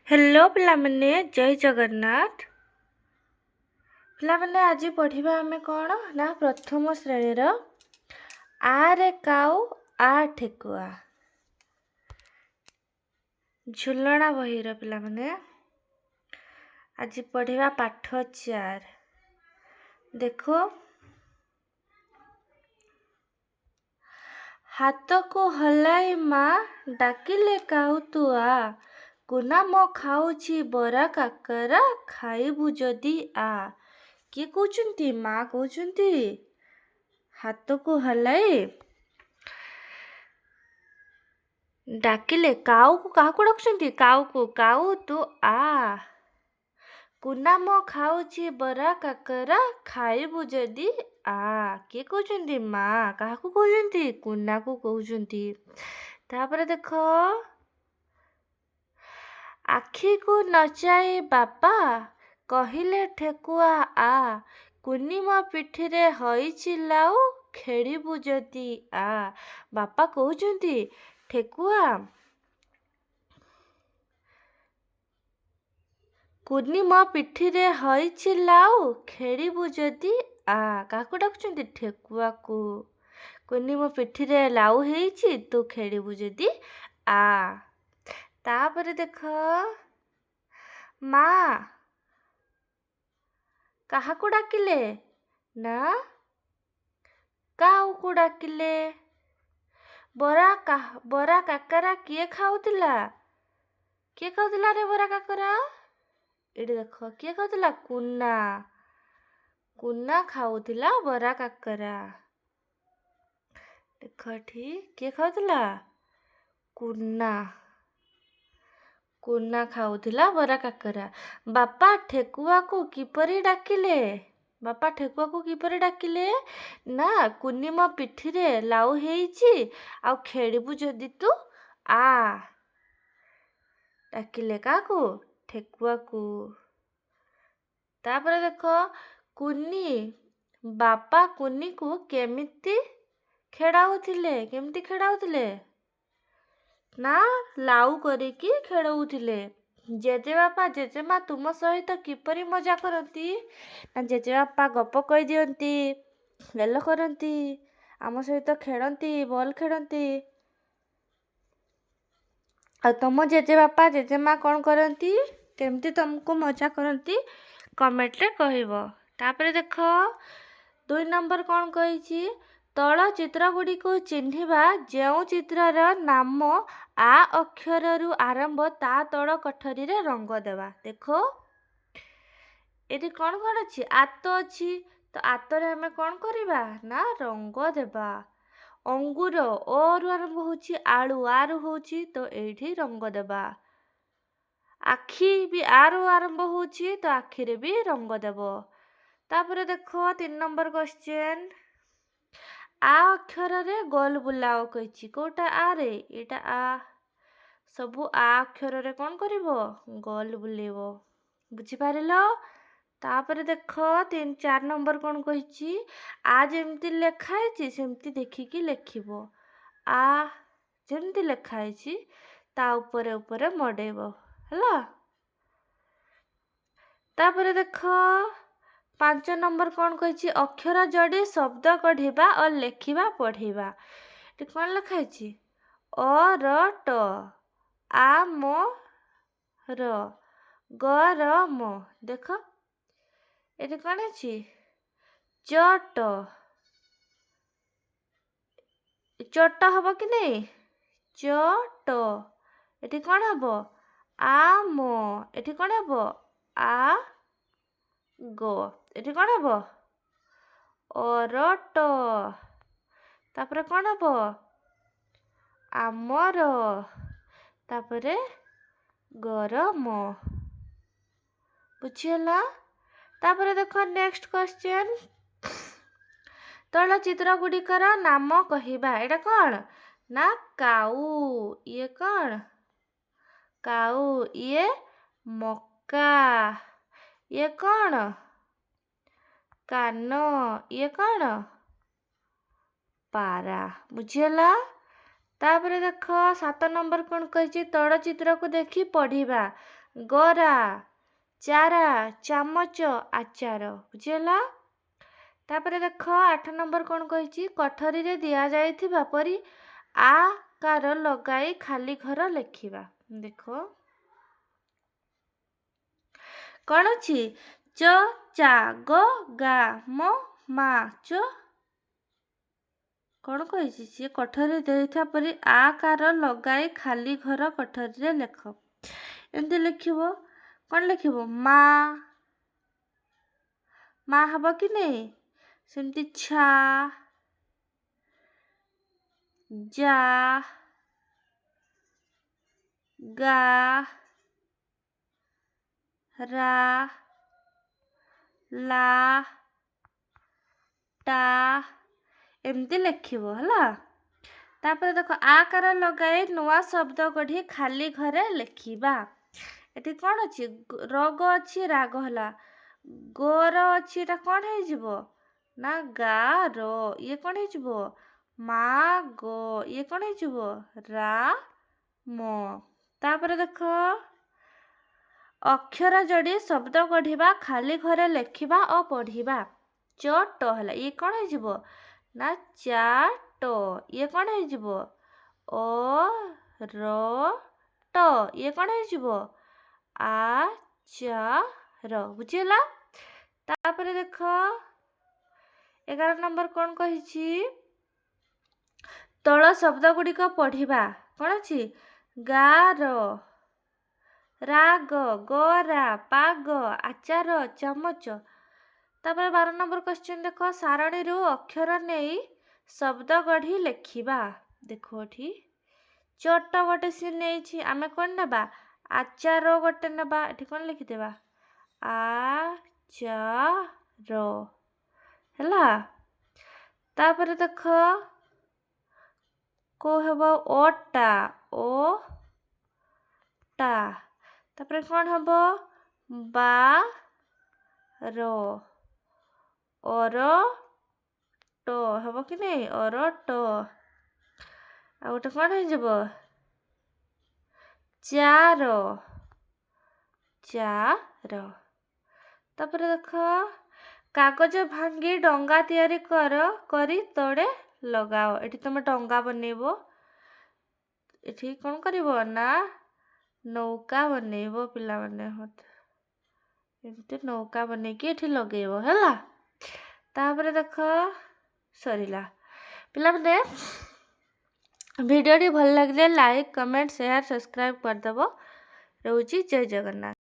Hello पिलाମାନେ जय जगन्नाथ। ପିଲାମାନେ ଆଜି ପଢ଼ିବା ଆମେ କ'ଣ ନା ପ୍ରଥମ ଶ୍ରେଣୀର ଆରେ କାଉ ଆ ଠେକୁଆ ଝୁଲଣା ବହିର ପିଲାମାନେ ଆଜି ପଢ଼ିବା ପାଠ 4। ଦେଖो, ହାତକୁ ହଲାଇ ମା ଡାକିଲେ କାଉ ତୁ ଆ, କୁନା ମୋ ଖାଉଛି ବରା କାକରା, ଖାଇବୁ ଯଦି ଆ। କିଏ କହୁଛନ୍ତି? ମା କହୁଛନ୍ତି। ହାତକୁ ହଲାଇ ଡାକିଲେ କାଉକୁ, କାହାକୁ ଡାକୁଛନ୍ତି? କାଉକୁ, କାଉ ତୁ ଆ, କୁନା ମୋ ଖାଉଛି ବରା କାକରା, ଖାଇବୁ ଯଦି ଆ। କିଏ କହୁଛନ୍ତି? ମା। କାହାକୁ କହୁଛନ୍ତି? କୁନାକୁ କହୁଛନ୍ତି। ତାପରେ ଦେଖ, ଆଖିକୁ ନଚାଇ ବାପା କହିଲେ ଠେକୁଆ ଆ, କୁନି ମୋ ପିଠିରେ ହୋଇଛି ଲାଉ, ଖେଳିବୁ ଯଦି ଆ। ବାପା କହୁଛନ୍ତି ଠେକୁଆ, କୁନି ମୋ ପିଠିରେ ହୋଇଛି ଲାଉ, ଖେଳିବୁ ଯଦି ଆ। କାହାକୁ ଡାକୁଛନ୍ତି? ଠେକୁଆକୁ। କୁନି ମୋ ପିଠିରେ ଲାଉ ହେଇଛି, ତୁ ଖେଳିବୁ ଯଦି ଆ। ତାପରେ ଦେଖ, ମା କାହାକୁ ଡାକିଲେ? ନା କାଉକୁ ଡାକିଲେ। ବରା କାକରା କିଏ ଖାଉଥିଲା? କିଏ ଖାଉଥିଲା ରେ ବରା କାକରା? ଏଠି ଦେଖ, କିଏ ଖାଉଥିଲା? କୁନା। କୁନା ଖାଉଥିଲା ବରା କାକରା। ଦେଖ ଏଠି, କିଏ ଖାଉଥିଲା? କୁନା। କୁନା ଖାଉଥିଲା ବରା କାକରା। ବାପା ଠେକୁଆକୁ କିପରି ଡାକିଲେ? ବାପା ଠେକୁଆକୁ କିପରି ଡାକିଲେ? ନା, କୁନି ମୋ ପିଠିରେ ଲାଉ ହେଇଛି, ଆଉ ଖେଳିବୁ ଯଦି ତୁ ଆ। ଡାକିଲେ କାହାକୁ? ଠେକୁଆକୁ। ତାପରେ ଦେଖ, କୁନି ବାପା କୁନିକୁ କେମିତି ଖେଳାଉଥିଲେ? କେମିତି ଖେଳାଉଥିଲେ? ନା, ଲାଉ କରିକି ଖେଳଉଥିଲେ। ଜେଜେବାପା ଜେଜେମା ତୁମ ସହିତ କିପରି ମଜା କରନ୍ତି? ନା, ଜେଜେବାପା ଗପ କହିଦିଅନ୍ତି, ଗେଲ କରନ୍ତି, ଆମ ସହିତ ଖେଳନ୍ତି, ବଲ୍ ଖେଳନ୍ତି। ଆଉ ତମ ଜେଜେବାପା ଜେଜେମା କ'ଣ କରନ୍ତି? କେମିତି ତମକୁ ମଜା କରନ୍ତି? କମେଣ୍ଟରେ କହିବ। ତାପରେ ଦେଖ, 2 ନମ୍ବର କ'ଣ କହିଛି? ତଳ ଚିତ୍ରଗୁଡ଼ିକୁ ଚିହ୍ନିବା। ଯେଉଁ ଚିତ୍ରର ନାମ ଆ ଅକ୍ଷରରୁ ଆରମ୍ଭ, ତା ତଳ କୋଠରୀରେ ରଙ୍ଗ ଦେବା। ଦେଖ, ଏଠି କ'ଣ କ'ଣ ଅଛି? ଆତ ଅଛି, ତ ଆତରେ ଆମେ କ'ଣ କରିବା? ନା, ରଙ୍ଗ ଦେବା। ଅଙ୍ଗୁର ଅରୁ ଆରମ୍ଭ ହେଉଛି, ଆଳୁ ଆରୁ ହେଉଛି, ତ ଏଇଠି ରଙ୍ଗ ଦେବା। ଆଖି ବି ଆରୁ ଆରମ୍ଭ ହେଉଛି, ତ ଆଖିରେ ବି ରଙ୍ଗ ଦେବ। ତାପରେ ଦେଖ, 3 ନମ୍ବର କ୍ୱେଶ୍ଚେନ୍, ଆ ଅକ୍ଷରରେ ଗୋଲ ବୁଲାଅ କହିଛି। କୋଉଟା ଆରେ? ଏଇଟା ଆ। ସବୁ ଆ ଅକ୍ଷରରେ କ'ଣ କରିବ? ଗୋଲ ବୁଲେଇବ। ବୁଝିପାରିଲ? ତାପରେ ଦେଖ, 4 ନମ୍ବର କ'ଣ କହିଛି? ଆ ଯେମିତି ଲେଖା ହେଇଛି ସେମିତି ଦେଖିକି ଲେଖିବ। ଆ ଯେମିତି ଲେଖା ହେଇଛି ତା ଉପରେ ଉପରେ ମଡ଼େଇବ, ହେଲା? ତାପରେ ଦେଖ, 5 ନମ୍ବର କ'ଣ କହିଛି? ଅକ୍ଷର ଯୋଡ଼ି ଶବ୍ଦ ଗଢ଼ିବା ଓ ଲେଖିବା ପଢ଼ିବା। ଏଠି କ'ଣ ଲେଖା ହେଇଛି? ଅରଟ, ଆମର, ଗରମ। ଦେଖ, ଏଠି କ'ଣ ଅଛି? ଚଟ। ଚଟ ହବ କି ନାଇଁ? ଚଟ। ଏଠି କ'ଣ ହବ? ଆମ। ଏଠି କ'ଣ ହବ? ଆ ଗ। ଏଠି କ'ଣ ହବ? ଅରଟ। ତାପରେ କ'ଣ ହବ? ଆମର। ତାପରେ ଗରମ। ବୁଝିହେଲା? ତାପରେ ଦେଖ, ନେକ୍ସଟ କ୍ୱେଶ୍ଚେନ୍, ତଳ ଚିତ୍ର ଗୁଡ଼ିକର ନାମ କହିବା। ଏଇଟା କ'ଣ? ନା, କାଉ। ଇଏ କ'ଣ? କାଉ। ଇଏ ମକା। ଇଏ କ'ଣ? କାନ। ଇଏ କ'ଣ? ପାରା। ବୁଝିହେଲା? ତାପରେ ଦେଖ, 7 ନମ୍ବର କ'ଣ କହିଛି? ତଳ ଚିତ୍ରକୁ ଦେଖି ପଢ଼ିବା। ଗରା, ଚାରା, ଚାମଚ, ଆଚାର। ବୁଝିହେଲା? ତାପରେ ଦେଖ 8 ନମ୍ବର କ'ଣ କହିଛି? କୋଠରୀରେ ଦିଆଯାଇଥିବା ପରି ଆକାର ଲଗାଇ ଖାଲି ଘର ଲେଖିବା। ଦେଖ କ'ଣ ଅଛି? ଚ, ଚା, ଗ, ଗା, ମ, ମା, ଚ। କ'ଣ କହିଛି? ସିଏ କୋଠରୀରେ ଦେଇଥିବା ପରି ଆକାର ଲଗାଇ ଖାଲି ଘର କୋଠରୀରେ ଲେଖ। ଏମିତି ଲେଖିବ। କ'ଣ ଲେଖିବ? ମା, ମା ହବ କି ନାହିଁ? ସେମିତି ଛା, ଯା, ଗା, ରା, ଲା, ଟା ଏମିତି ଲେଖିବ ହେଲା। ତାପରେ ଦେଖ ଆକାର ଲଗାଇ ନୂଆ ଶବ୍ଦ ଗଢ଼ି ଖାଲି ଘରେ ଲେଖିବା। ଏଠି କ'ଣ ଅଛି? ରଗ ଅଛି, ରାଗ ହେଲା। ଗୋର ଅଛି, ଏଟା କ'ଣ ହେଇଯିବ? ନା ଗା ର। ଇଏ କ'ଣ ହେଇଯିବ? ମା ଗ। ଇଏ କ'ଣ ହେଇଯିବ? ରା ମ। ତାପରେ ଦେଖ ଅକ୍ଷର ଯୋଡ଼ି ଶବ୍ଦ ଗଢ଼ିବା, ଖାଲି ଘରେ ଲେଖିବା ଓ ପଢ଼ିବା। ଚଟ ହେଲା। ଇଏ କ'ଣ ହେଇଯିବ? ନା ଚାଟ। ଇଏ କ'ଣ ହେଇଯିବ? ଅ ର ଟ। ଇଏ କ'ଣ ହେଇଯିବ? ଆଚାର। ବୁଝିହେଲା? ତାପରେ ଦେଖ 11 ନମ୍ବର କ'ଣ କହିଛି? ତଳ ଶବ୍ଦ ଗୁଡ଼ିକ ପଢ଼ିବା। କ'ଣ ଅଛି? ଗାର, ରାଗ, ଗରା, ପାଗ, ଆଚାର, ଚାମଚ। ତାପରେ 12 ନମ୍ବର କ୍ୱେଶ୍ଚିନ୍ ଦେଖ ସାରଣୀରୁ ଅକ୍ଷର ନେଇ ଶବ୍ଦ ଗଢ଼ି ଲେଖିବା। ଦେଖ ଏଠି ଚଟ ଗୋଟେ ସିଏ ନେଇଛି, ଆମେ କ'ଣ ନେବା? ଆଚାର ଗୋଟେ ନେବା। ଏଠି କ'ଣ ଲେଖିଦେବା? ଆଚାର ହେଲା। ତାପରେ ଦେଖ କୋଉ ହେବ? ଓଟା, ଓ ଟା। ତାପରେ କ'ଣ ହେବ? ବା ର, ଅର ଟ ହେବ କି ନାହିଁ? ଅରଟ। ଆଉ ଗୋଟେ କ'ଣ ହେଇଯିବ? ଚାର, ଚାର। ତାପରେ ଦେଖ କାଗଜ ଭାଙ୍ଗି ଡଙ୍ଗା ତିଆରି କରି ତଳେ ଲଗାଅ। ଏଠି ତମେ ଡଙ୍ଗା ବନେଇବ। ଏଠି କ'ଣ କରିବ? ନା ନୌକା ବନେଇବ ପିଲାମାନେ। ଏମିତି ନୌକା ବନେଇକି ଏଠି ଲଗେଇବ ହେଲା। ତାପରେ ଦେଖ ସରିଲା। ପିଲାମାନେ ଭିଡ଼ିଓଟି ଭଲ ଲାଗିଲେ ଲାଇକ୍, କମେଣ୍ଟ, ସେୟାର, ସବସ୍କ୍ରାଇବ୍ କରିଦେବ। ରହୁଛି। ଜୟ ଜଗନ୍ନାଥ।